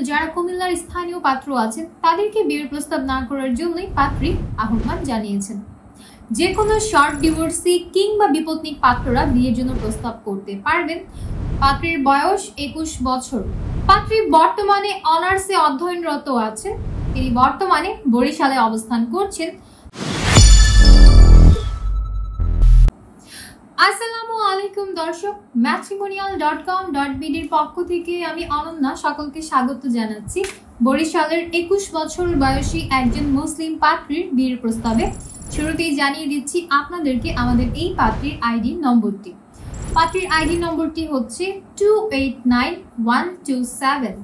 যারা কুমিল্লার স্থানীয় পাত্র আছেন তাদেরকে বিয়ের প্রস্তাব না করার জন্যই পাত্রী আহ্বান জানিয়েছেন। যে কোনো শর্ট ডিভোর্সি কিংবা বিপত্নিক পাত্ররা বিয়ের জন্য প্রস্তাব করতে পারবেন। পাত্রীর বয়স 21 বছর। পাত্রী বর্তমানে অনার্সে অধ্যয়নরত আছেন। তিনি বর্তমানে বরিশালে অবস্থান করছেন। আসসালামু আলাইকুম দর্শক, matrimonial.com.bd এর পক্ষ থেকে আমি অনন্যা সকলকে স্বাগত জানাচ্ছি বরিশালের 21 বছর বয়সী একজন মুসলিম পাত্রীর বিয়ের প্রস্তাবে। শুরুতেই জানিয়ে দিচ্ছি আপনাদেরকে আমাদের এই পাত্রীর আইডি নম্বরটি। পাত্রীর আইডি নম্বরটি হচ্ছে 289127।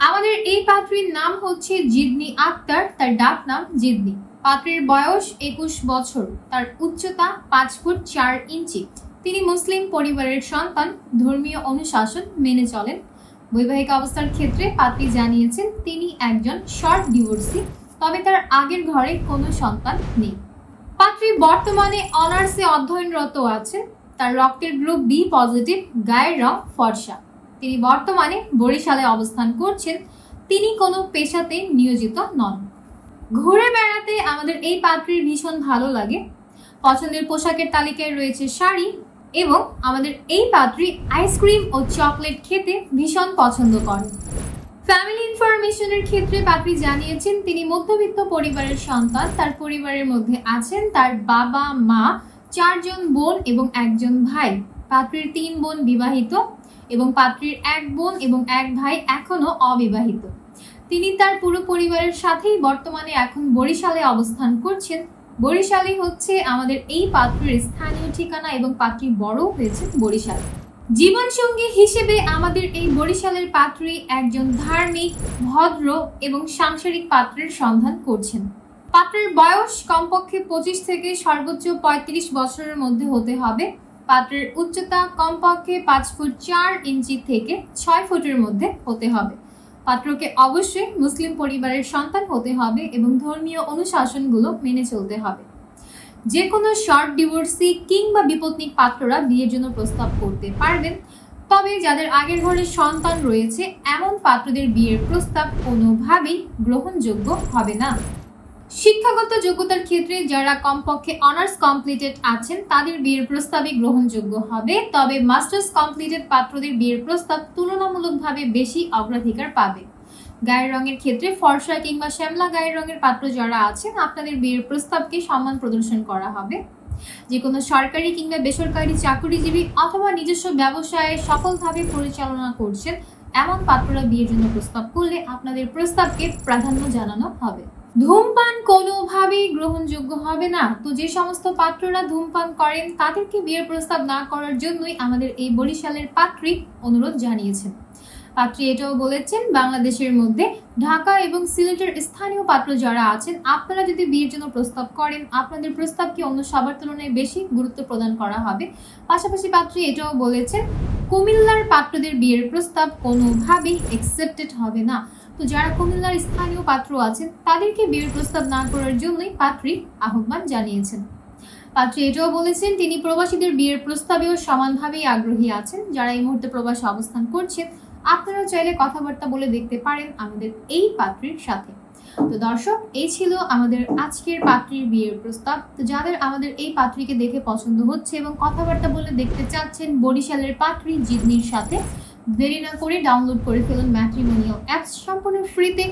আমাদের এই পাত্রীর নাম হচ্ছে জিদনি আক্তার, তার ডাক নাম জিদনি। পাত্রীর বয়স 21 বছর, তার উচ্চতা 5 ফুট 4 ইঞ্চি। তিনি মুসলিম পরিবারের সন্তান, ধর্মীয় অনুশাসন মেনে চলেন। বৈবাহিক অবস্থার ক্ষেত্রে পাত্রী জানিয়েছেন তিনি একজন শর্ট ডিভোর্সি, তবে তার আগের ঘরে কোনো সন্তান নেই। পাত্রী বর্তমানে অনার্সে অধ্যয়নরত আছেন। তার রক্তের গ্রুপ বি পজিটিভ, গায়ের রং ফর্সা। তিনি বর্তমানে বরিশালে অবস্থান করছেন। তিনি কোনো পেশাতে নিয়োজিত নন। ঘুরে বেড়াতে আমাদের এই পাত্রীর ভীষণ ভালো লাগে। পছন্দের পোশাকের তালিকায় রয়েছে শাড়ি, এবং আমাদের এই পাত্রী আইসক্রিম ও চকলেট খেতে ভীষণ পছন্দ করেন। ফ্যামিলি ইনফরমেশনের ক্ষেত্রে পাত্রী জানিয়েছেন তিনি মধ্যবিত্ত পরিবারের সন্তান। তার পরিবারের মধ্যে আছেন তার বাবা, মা, 4 জন বোন এবং 1 জন ভাই। পাত্রীর 3 বোন বিবাহিত এবং পাত্রীর 1 বোন এবং 1 ভাই এখনো অবিবাহিত। তিনি তার পুরো পরিবারের সাথেই বর্তমানে এখন বরিশালে অবস্থান করছেন। বরিশালে হচ্ছে আমাদের এই পাত্রীর স্থানীয় ঠিকানা এবং পাত্রী বড় হয়েছে বরিশালে। জীবনসঙ্গী হিসেবে আমাদের এই বরিশালের পাত্রী একজন ধার্মিক, ভদ্র এবং সাংসারিক পাত্রের সন্ধান করছেন। পাত্রের বয়স কমপক্ষে 25 থেকে সর্বোচ্চ 35 বছরের মধ্যে হতে হবে। পাত্রের উচ্চতা কমপক্ষে 5 ফুট 4 ইঞ্চি থেকে 6 ফুটের মধ্যে হতে হবে। পাত্রকে অবশ্যই মুসলিম পরিবারের সন্তান হতে হবে এবং ধর্মীয় অনুশাসনগুলো মেনে চলতে হবে। যে কোনো শর্ট ডিভোর্সি কিংবা বিপত্নিক পাত্ররা বিয়ের জন্য প্রস্তাব করতে পারবেন, তবে যাদের আগের ঘরে সন্তান রয়েছে এমন পাত্রদের বিয়ের প্রস্তাব কোনোভাবেই গ্রহণযোগ্য হবে না। শিক্ষাগত যোগ্যতার ক্ষেত্রে যারা কমপক্ষে অনার্স কমপ্লিটেড আছেন তাদের বিয়ের প্রস্তাবই গ্রহণযোগ্য হবে, তবে মাস্টার্স কমপ্লিটেড পাত্রদের বিয়ের প্রস্তাব তুলনামূলকভাবে বেশি অগ্রাধিকার পাবে। গায়ের রঙের ক্ষেত্রে ফর্সা কিংবা শ্যামলা গায়ের রঙের পাত্র যারা আছেন আপনাদের বিয়ের প্রস্তাবকে সম্মান প্রদর্শন করা হবে। যে কোনো সরকারি কিংবা বেসরকারি চাকরিজীবী অথবা নিজস্ব ব্যবসায় সফলভাবে পরিচালনা করছেন এমন পাত্ররা বিয়ের জন্য প্রস্তাব করলে আপনাদের প্রস্তাবকে প্রাধান্য জানানো হবে। ধূমপান কোনোভাবেই গ্রহণযোগ্য হবে না। তো যে সমস্ত পাত্ররা ধূমপান করেন তাদেরকে বিয়ের প্রস্তাব না করার জন্যই আমাদের এই বরিশালের পাত্রী অনুরোধ জানিয়েছেন। পাত্রী এটাও বলেছেন বাংলাদেশের মধ্যে ঢাকা এবং সিলেটের স্থানীয় পাত্র যারা আছেন আপনারা যদি বিয়ের জন্য প্রস্তাব করেন আপনাদের প্রস্তাবকে অন্য সবার তুলনায় বেশি গুরুত্ব প্রদান করা হবে। পাশাপাশি পাত্রী এটাও বলেছেন কুমিল্লার পাত্রদের বিয়ের প্রস্তাব কোনোভাবেই অ্যাকসেপ্টেড হবে না। তো যারা কুমিল্লার স্থানীয় পাত্র আছেন তাদেরকে বিয়ের প্রস্তাব না করার জন্যই পাত্রী আহ্বান জানিয়েছেন। পাত্রী এটাও বলেছেন তিনি প্রবাসীদের বিয়ের প্রস্তাবেও সমানভাবেই আগ্রহী আছেন। যারা এই মুহূর্তে প্রবাসে অবস্থান করছেন আপনারা চাইলে কথাবার্তা বলে দেখতে পারেন আমাদের এই পাত্রীর সাথে। তো দর্শক, এই ছিল আমাদের আজকের পাত্রীর বিয়ের প্রস্তাব। তো যাদের আমাদের এই পাত্রীকে দেখে পছন্দ হচ্ছে এবং কথাবার্তা বলে দেখতে চাচ্ছেন বরিশালের পাত্রী জিদনির সাথে, দেরি না করে ডাউনলোড করে ফেলুন ম্যাট্রিমোনিয়াল অ্যাপস। সম্পূর্ণ ফ্রিতে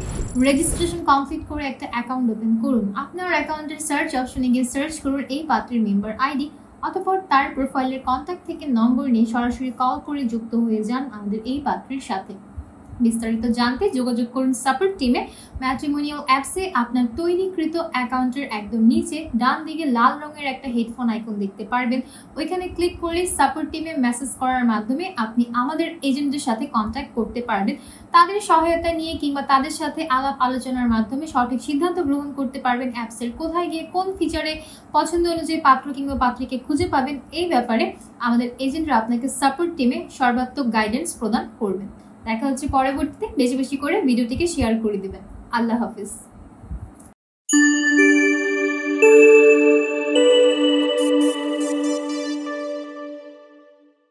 রেজিস্ট্রেশন কমপ্লিট করে একটা অ্যাকাউন্ট ওপেন করুন। আপনার অ্যাকাউন্টের সার্চ অপশনে গিয়ে সার্চ করুন এই পাত্রীর মেম্বার আইডি, অতঃপর তার প্রোফাইলের কন্ট্যাক্ট থেকে নম্বর নিয়ে সরাসরি কল করে যুক্ত হয়ে যান আমাদের এই পাত্রীর সাথে। বিস্তারিত জানতে যোগাযোগ করুন সাপোর্ট টিমে। ম্যাট্রিমোনিয়াল অ্যাপসে আপনার তৈরিকৃত অ্যাকাউন্টের একদম নিচে ডান দিকে লাল রঙের একটা হেডফোন আইকন দেখতে পারবেন। ওইখানে ক্লিক করলে সাপোর্ট টিমে মেসেজ করার মাধ্যমে আপনি আমাদের এজেন্টের সাথে কন্ট্যাক্ট করতে পারবেন। তাদের সহায়তা নিয়ে কিংবা তাদের সাথে আলাপ আলোচনার মাধ্যমে সঠিক সিদ্ধান্ত গ্রহণ করতে পারবেন অ্যাপসের কোথায় গিয়ে কোন ফিচারে পছন্দ অনুযায়ী পাত্র কিংবা পাত্রীকে খুঁজে পাবেন। এই ব্যাপারে আমাদের এজেন্টরা আপনাকে সাপোর্ট টিমে সর্বাত্মক গাইডেন্স প্রদান করবেন। দেখা হচ্ছে পরবর্তীতে। বেশি বেশি করে ভিডিওটিকে শেয়ার করে দিবেন। আল্লাহ হাফিজ।